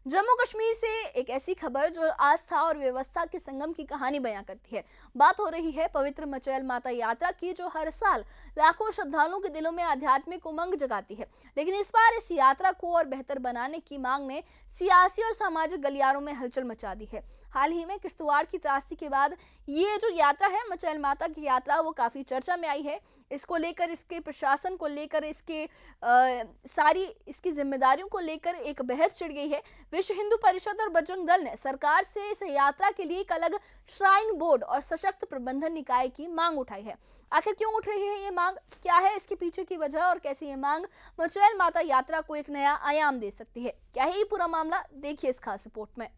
जम्मू कश्मीर से एक ऐसी खबर जो आस्था और व्यवस्था के संगम की कहानी बयां करती है। बात हो रही है पवित्र मचैल माता यात्रा की, जो हर साल लाखों श्रद्धालुओं के दिलों में आध्यात्मिक उमंग जगाती है। लेकिन इस बार इस यात्रा को और बेहतर बनाने की मांग ने सियासी और सामाजिक गलियारों में हलचल मचा दी है। हाल ही में किश्तवाड़ की त्रासदी के बाद ये जो यात्रा है, मचैल माता की यात्रा, वो काफी चर्चा में आई है। इसको लेकर, इसके प्रशासन को लेकर, इसके सारी इसकी जिम्मेदारियों को लेकर एक बहस छिड़ गई है। विश्व हिंदू परिषद और बजरंग दल ने सरकार से इस यात्रा के लिए एक अलग श्राइन बोर्ड और सशक्त प्रबंधन निकाय की मांग उठाई है। आखिर क्यों उठ रही है ये मांग, क्या है इसके पीछे की वजह और कैसे ये मांग मचैल माता यात्रा को एक नया आयाम दे सकती है, क्या है ये पूरा मामला, देखिए इस खास रिपोर्ट में।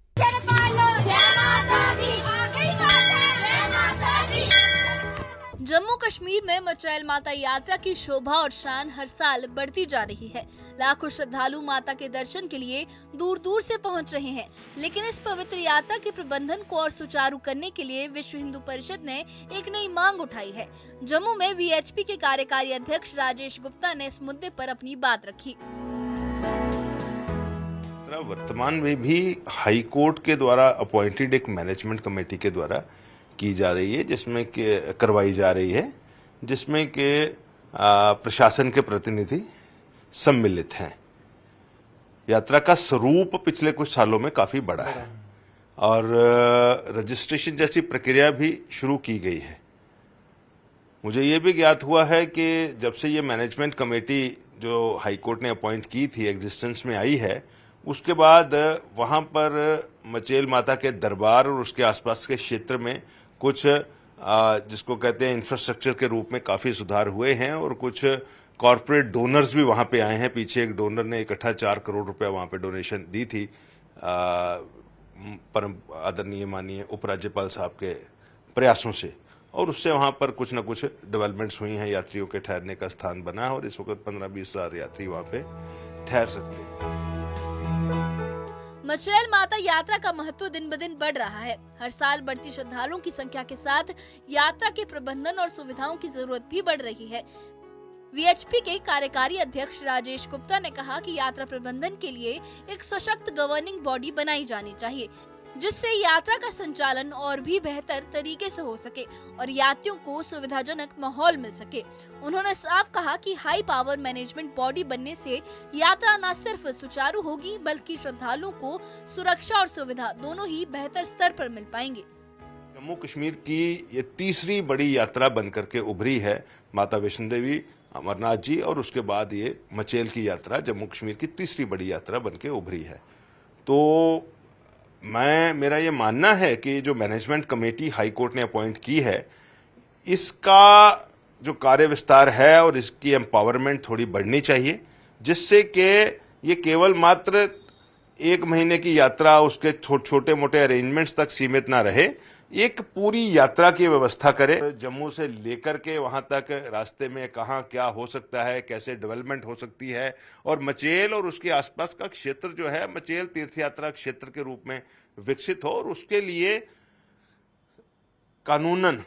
जम्मू कश्मीर में मचैल माता यात्रा की शोभा और शान हर साल बढ़ती जा रही है। लाखों श्रद्धालु माता के दर्शन के लिए दूर दूर से पहुंच रहे हैं। लेकिन इस पवित्र यात्रा के प्रबंधन को और सुचारू करने के लिए विश्व हिंदू परिषद ने एक नई मांग उठाई है। जम्मू में वीएचपी के कार्यकारी अध्यक्ष राजेश गुप्ता ने इस मुद्दे पर अपनी बात रखी। वर्तमान में भी हाई कोर्ट के द्वारा अपॉइंटेड एक मैनेजमेंट कमेटी के द्वारा की जा रही है, जिसमें कि करवाई जा रही है, जिसमें कि प्रशासन के प्रतिनिधि सम्मिलित हैं। यात्रा का स्वरूप पिछले कुछ सालों में काफी बड़ा है और रजिस्ट्रेशन जैसी प्रक्रिया भी शुरू की गई है। मुझे ये भी ज्ञात हुआ है कि जब से ये मैनेजमेंट कमेटी जो हाई कोर्ट ने अपॉइंट की थी एग्जिस्टेंस में आई है, उसके बाद वहां पर मचैल माता के दरबार और उसके आसपास के क्षेत्र में कुछ जिसको कहते हैं इंफ्रास्ट्रक्चर के रूप में काफी सुधार हुए हैं और कुछ कॉरपोरेट डोनर्स भी वहां पे आए हैं। पीछे एक डोनर ने इकट्ठा 4 करोड़ रुपया वहां पे डोनेशन दी थी परम आदरणीय माननीय उपराज्यपाल साहब के प्रयासों से, और उससे वहां पर कुछ न कुछ डेवलपमेंट्स हुई हैं। यात्रियों के ठहरने का स्थान बना है और इस वक्त 15-20 हजार यात्री वहां पे ठहर सकते हैं। मचैल माता यात्रा का महत्व दिन ब दिन बढ़ रहा है। हर साल बढ़ती श्रद्धालुओं की संख्या के साथ यात्रा के प्रबंधन और सुविधाओं की जरूरत भी बढ़ रही है। वीएचपी के कार्यकारी अध्यक्ष राजेश गुप्ता ने कहा कि यात्रा प्रबंधन के लिए एक सशक्त गवर्निंग बॉडी बनाई जानी चाहिए, जिससे यात्रा का संचालन और भी बेहतर तरीके से हो सके और यात्रियों को सुविधाजनक माहौल मिल सके। उन्होंने साफ कहा कि हाई पावर मैनेजमेंट बॉडी बनने से यात्रा न सिर्फ सुचारू होगी, बल्कि श्रद्धालुओं को सुरक्षा और सुविधा दोनों ही बेहतर स्तर पर मिल पाएंगे। जम्मू कश्मीर की ये तीसरी बड़ी यात्रा बनकर के उभरी है। माता वैष्णो देवी, अमरनाथ जी और उसके बाद ये मचैल की यात्रा जम्मू कश्मीर की तीसरी बड़ी यात्रा बनके उभरी है। तो मेरा ये मानना है कि जो मैनेजमेंट कमेटी हाई कोर्ट ने अपॉइंट की है, इसका जो कार्य विस्तार है और इसकी एम्पावरमेंट थोड़ी बढ़नी चाहिए, जिससे कि ये केवल मात्र 1 महीने की यात्रा उसके छोटे मोटे अरेंजमेंट्स तक सीमित ना रहे, एक पूरी यात्रा की व्यवस्था करे। जम्मू से लेकर के वहां तक रास्ते में कहां क्या हो सकता है, कैसे डेवलपमेंट हो सकती है, और मचैल और उसके आसपास का क्षेत्र जो है मचैल तीर्थ यात्रा क्षेत्र के रूप में विकसित हो, और उसके लिए कानूनन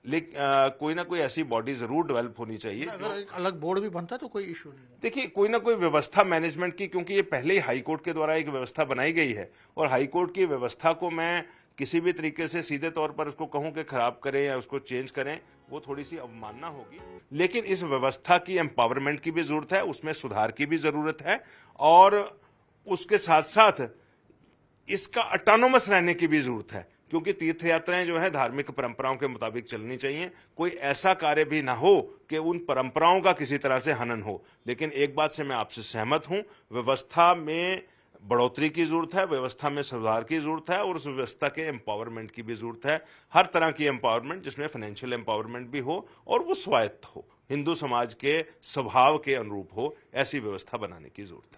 कोई ना कोई ऐसी बॉडी जरूर डेवलप होनी चाहिए। अगर एक अलग बोर्ड भी बनता तो कोई इशू नहीं। देखिए, कोई ना कोई व्यवस्था मैनेजमेंट की, क्योंकि ये पहले ही हाई कोर्ट के द्वारा एक व्यवस्था बनाई गई है और हाई कोर्ट की व्यवस्था को मैं किसी भी तरीके से सीधे तौर पर उसको कहूं कि खराब करें या उसको चेंज करें, वो थोड़ी सी अवमानना होगी। लेकिन इस व्यवस्था की एम्पावरमेंट की भी जरूरत है, उसमें सुधार की भी जरूरत है, और उसके साथ साथ इसका ऑटोनोमस रहने की भी जरूरत है, क्योंकि तीर्थ यात्राएं जो है धार्मिक परंपराओं के मुताबिक चलनी चाहिए। कोई ऐसा कार्य भी ना हो कि उन परंपराओं का किसी तरह से हनन हो। लेकिन एक बात से मैं आपसे सहमत हूं, व्यवस्था में बढ़ोतरी की जरूरत है, व्यवस्था में सुधार की जरूरत है, और उस व्यवस्था के एम्पावरमेंट की भी जरूरत है। हर तरह की एम्पावरमेंट, जिसमें फाइनेंशियल एम्पावरमेंट भी हो और वो स्वायत्त हो, हिंदू समाज के स्वभाव के अनुरूप हो, ऐसी व्यवस्था बनाने की जरूरत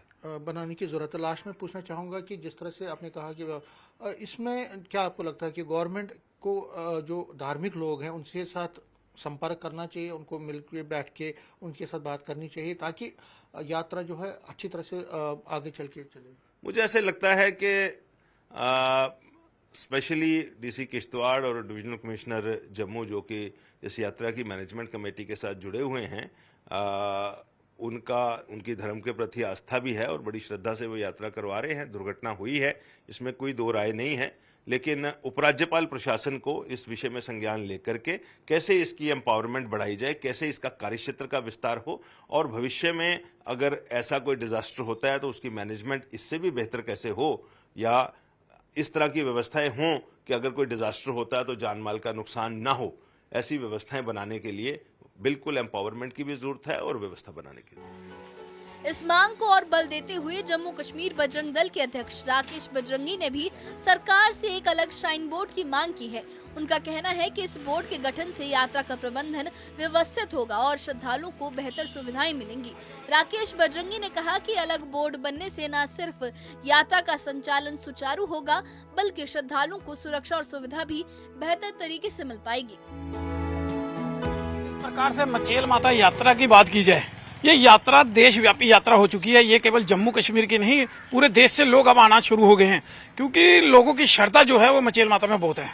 है। लास्ट में पूछना चाहूँगा कि जिस तरह से आपने कहा कि इसमें क्या आपको लगता है कि गवर्नमेंट को जो धार्मिक लोग हैं उनके साथ संपर्क करना चाहिए, उनको मिल के बैठ के उनके साथ बात करनी चाहिए, ताकि यात्रा जो है अच्छी तरह से आगे चल के चले? मुझे ऐसे लगता है कि स्पेशली डीसी किश्तवाड़ और डिविजनल कमिश्नर जम्मू, जो कि इस यात्रा की मैनेजमेंट कमेटी के साथ जुड़े हुए हैं, उनकी धर्म के प्रति आस्था भी है और बड़ी श्रद्धा से वो यात्रा करवा रहे हैं। दुर्घटना हुई है, इसमें कोई दो राय नहीं है, लेकिन उपराज्यपाल प्रशासन को इस विषय में संज्ञान लेकर के कैसे इसकी एम्पावरमेंट बढ़ाई जाए, कैसे इसका कार्यक्षेत्र का विस्तार हो और भविष्य में अगर ऐसा कोई डिजास्टर होता है तो उसकी मैनेजमेंट इससे भी बेहतर कैसे हो, या इस तरह की व्यवस्थाएं हों कि अगर कोई डिजास्टर होता है तो जान माल का नुकसान ना हो, ऐसी व्यवस्थाएं बनाने के लिए बिल्कुल एम्पावरमेंट की भी जरूरत है और व्यवस्था बनाने की। इस मांग को और बल देते हुए जम्मू कश्मीर बजरंग दल के अध्यक्ष राकेश बजरंगी ने भी सरकार से एक अलग श्राइन बोर्ड की मांग की है। उनका कहना है कि इस बोर्ड के गठन से यात्रा का प्रबंधन व्यवस्थित होगा और श्रद्धालुओं को बेहतर सुविधाएं मिलेंगी। राकेश बजरंगी ने कहा कि अलग बोर्ड बनने से न सिर्फ यात्रा का संचालन सुचारू होगा, बल्कि श्रद्धालुओं को सुरक्षा और सुविधा भी बेहतर तरीके से मिल पाएगी। इस प्रकार से मचेल माता यात्रा की बात की जाए, ये यात्रा देशव्यापी यात्रा हो चुकी है। ये केवल जम्मू कश्मीर की नहीं, पूरे देश से लोग अब आना शुरू हो गए हैं, क्योंकि लोगों की श्रद्धा जो है वो मचेल माता में बहुत है,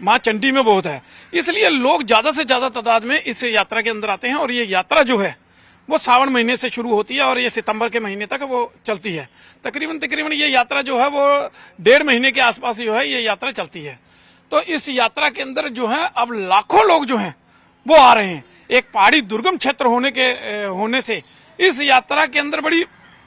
माँ चंडी में बहुत है। इसलिए लोग ज्यादा से ज्यादा तादाद में इस यात्रा के अंदर आते हैं और ये यात्रा जो है वो सावन महीने से शुरू होती है और ये सितंबर के महीने तक वो चलती है। तकरीबन ये यात्रा जो है वो 1.5 महीने के आसपास जो है ये यात्रा चलती है। तो इस यात्रा के अंदर जो है अब लाखों लोग जो हैं वो आ रहे हैं। एक पहाड़ी दुर्गम क्षेत्र होने से इस यात्रा के अंदर बड़ी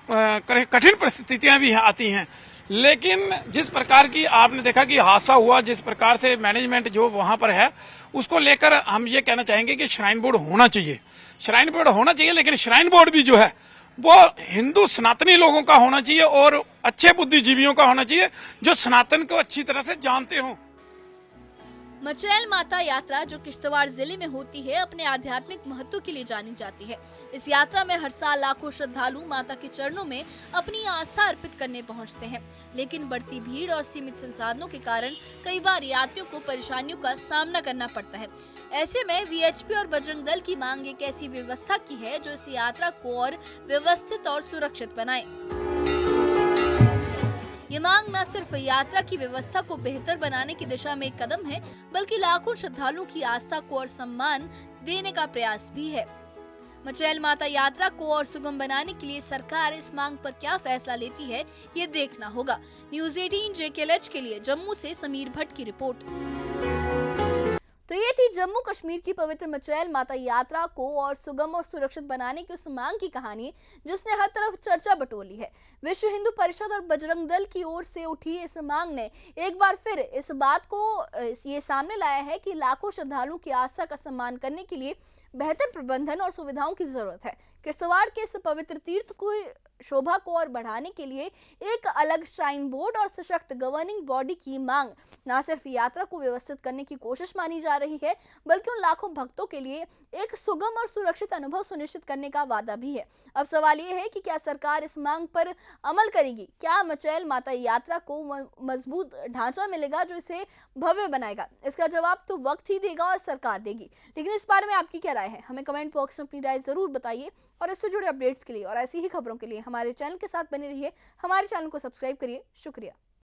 कठिन परिस्थितियां भी आती हैं, लेकिन जिस प्रकार की आपने देखा कि हादसा हुआ, जिस प्रकार से मैनेजमेंट जो वहां पर है उसको लेकर हम ये कहना चाहेंगे कि श्राइन बोर्ड होना चाहिए। श्राइन बोर्ड होना चाहिए, लेकिन श्राइन बोर्ड भी जो है वो हिंदू सनातनी लोगों का होना चाहिए और अच्छे बुद्धिजीवियों का होना चाहिए जो सनातन को अच्छी तरह से जानते हों। मचैल माता यात्रा जो किश्तवाड़ जिले में होती है, अपने आध्यात्मिक महत्व के लिए जानी जाती है। इस यात्रा में हर साल लाखों श्रद्धालु माता के चरणों में अपनी आस्था अर्पित करने पहुंचते हैं, लेकिन बढ़ती भीड़ और सीमित संसाधनों के कारण कई बार यात्रियों को परेशानियों का सामना करना पड़ता है। ऐसे में वीएचपी और बजरंग दल की मांग एक ऐसी व्यवस्था की है जो इस यात्रा को और व्यवस्थित और सुरक्षित बनाए। ये मांग न सिर्फ यात्रा की व्यवस्था को बेहतर बनाने की दिशा में एक कदम है, बल्कि लाखों श्रद्धालुओं की आस्था को और सम्मान देने का प्रयास भी है। मचैल माता यात्रा को और सुगम बनाने के लिए सरकार इस मांग पर क्या फैसला लेती है, ये देखना होगा। न्यूज़ 18 JKLH के लिए जम्मू से समीर भट्ट की रिपोर्ट। तो ये थी जम्मू कश्मीर की पवित्र मचैल माता यात्रा को और सुगम और सुरक्षित बनाने की उस मांग की कहानी जिसने हर तरफ चर्चा बटोली है। विश्व हिंदू परिषद और बजरंग दल की ओर से उठी इस मांग ने एक बार फिर इस बात को ये सामने लाया है कि लाखों श्रद्धालुओं की आस्था का सम्मान करने के लिए बेहतर प्रबंधन और सुविधाओं की जरूरत है। किश्तवाड़ के इस पवित्र तीर्थ को शोभा को और बढ़ाने के लिए एक अलग श्राइन बोर्ड और सशक्त गवर्निंग बॉडी की मांग न सिर्फ यात्रा को व्यवस्थित करने की कोशिश मानी जा रही है, बल्कि उन लाखों भक्तों के लिए एक सुगम और सुरक्षित अनुभव सुनिश्चित करने का वादा भी है। अब सवाल ये है कि क्या सरकार इस मांग पर अमल करेगी? क्या मचैल माता यात्रा को मजबूत ढांचा मिलेगा जो इसे भव्य बनाएगा? इसका जवाब तो वक्त ही देगा और सरकार देगी। लेकिन इस बारे में आपकी क्या राय है? हमें कमेंट बॉक्स में अपनी राय जरूर बताइए और इससे जुड़े अपडेट्स के लिए और ऐसी ही खबरों के लिए हमारे चैनल के साथ बने रहिए। हमारे चैनल को सब्सक्राइब करिए। शुक्रिया।